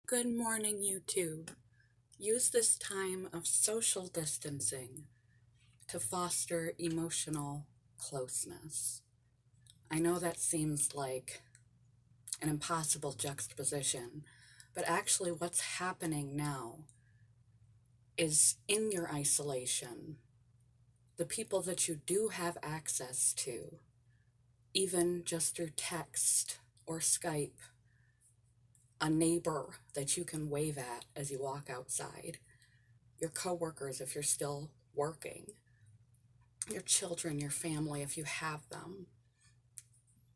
Good morning, YouTube. Use this time of social distancing to foster emotional closeness. I know that seems like an impossible juxtaposition, but actually, what's happening now is in your isolation, the people that you do have access to, even just through text or Skype, a neighbor that you can wave at as you walk outside, your coworkers if you're still working, your children, your family if you have them,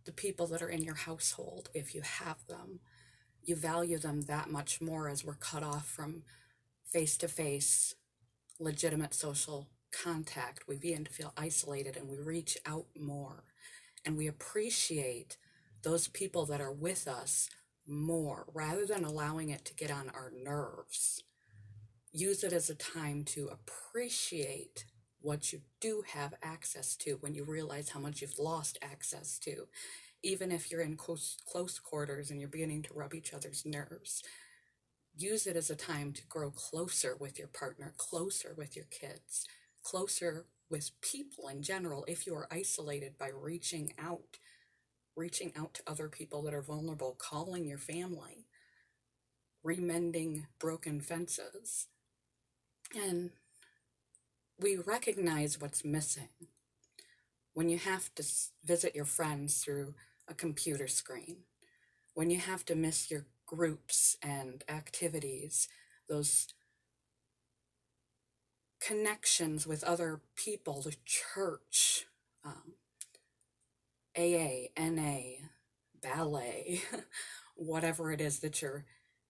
the people that are in your household if you have them. You value them that much more as we're cut off from face-to-face, legitimate social contact. We begin to feel isolated and we reach out more and we appreciate those people that are with us more rather than allowing it to get on our nerves. Use it as a time to appreciate what you do have access to when you realize how much you've lost access to, even if you're in close quarters and you're beginning to rub each other's nerves. Use it as a time to grow closer with your partner, closer with your kids, closer with people in general if you are isolated, by reaching out to other people that are vulnerable, calling your family, remending broken fences. And we recognize what's missing when you have to visit your friends through a computer screen, when you have to miss your groups and activities, those connections with other people, the church, AA, NA, ballet, whatever it is that you're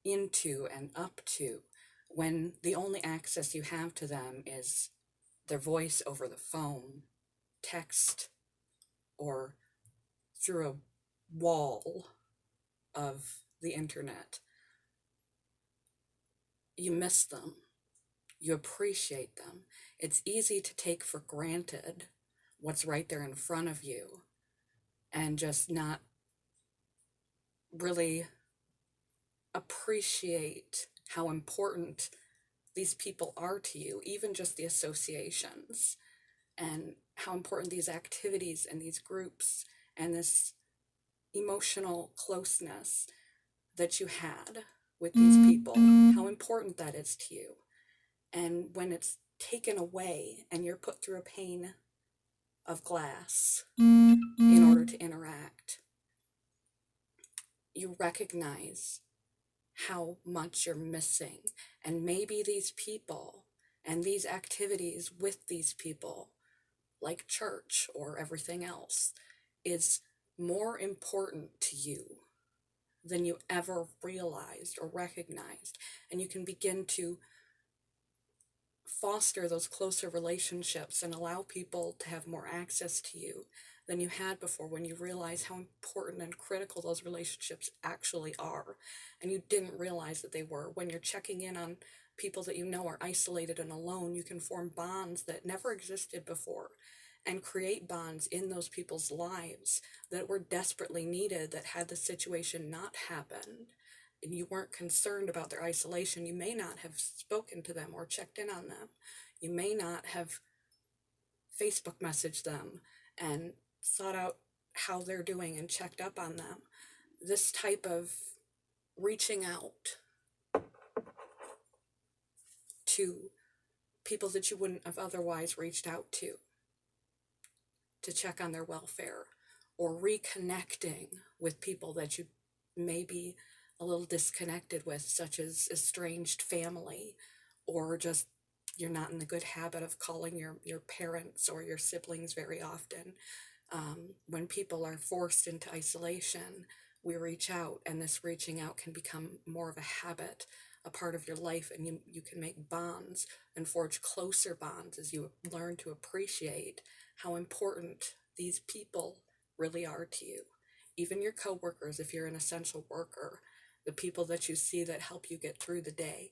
into and up to, when the only access you have to them is their voice over the phone, text, or through a wall of the internet. You miss them. You appreciate them. It's easy to take for granted what's right there in front of you and just not really appreciate how important these people are to you, even just the associations, and how important these activities and these groups and this emotional closeness that you had with these people, how important that is to you. And when it's taken away and you're put through a pane of glass in order to interact, you recognize how much you're missing. And maybe these people and these activities with these people, like church or everything else, is more important to you than you ever realized or recognized. And you can begin to foster those closer relationships and allow people to have more access to you than you had before, when you realize how important and critical those relationships actually are. And you didn't realize that they were. When you're checking in on people that you know are isolated and alone, you can form bonds that never existed before and create bonds in those people's lives that were desperately needed, that had the situation not happened and you weren't concerned about their isolation, you may not have spoken to them or checked in on them. You may not have Facebook messaged them and sought out how they're doing and checked up on them. This type of reaching out to people that you wouldn't have otherwise reached out to check on their welfare, or reconnecting with people that you may be a little disconnected with, such as estranged family, or just you're not in the good habit of calling your parents or your siblings very often. When people are forced into isolation, we reach out, and this reaching out can become more of a habit, a part of your life, and you can make bonds and forge closer bonds as you learn to appreciate how important these people really are to you. Even your coworkers, if you're an essential worker, the people that you see that help you get through the day,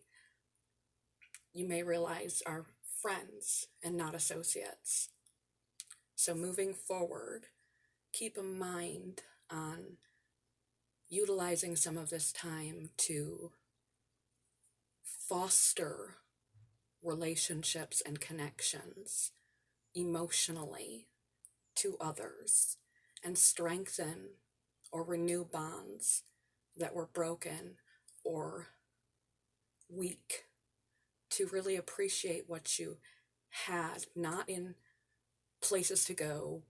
you may realize are friends and not associates. So moving forward, keep a mind on utilizing some of this time to foster relationships and connections emotionally to others and strengthen or renew bonds that were broken or weak, to really appreciate what you had, not in places to go,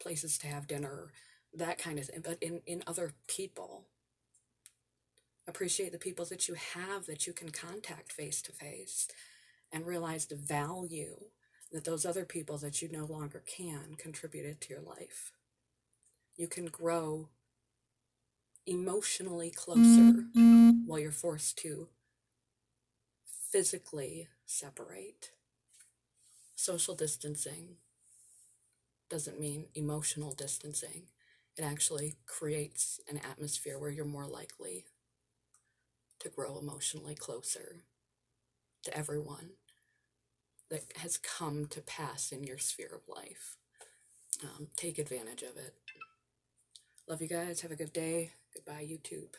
places to have dinner, that kind of thing, but in other people. Appreciate the people that you have that you can contact face to face, and realize the value that those other people that you no longer can contributed to your life. You can grow emotionally closer while you're forced to physically separate. Social distancing doesn't mean emotional distancing. It actually creates an atmosphere where you're more likely to grow emotionally closer to everyone that has come to pass in your sphere of life. Take advantage of it. Love you guys. Have a good day. Goodbye, YouTube.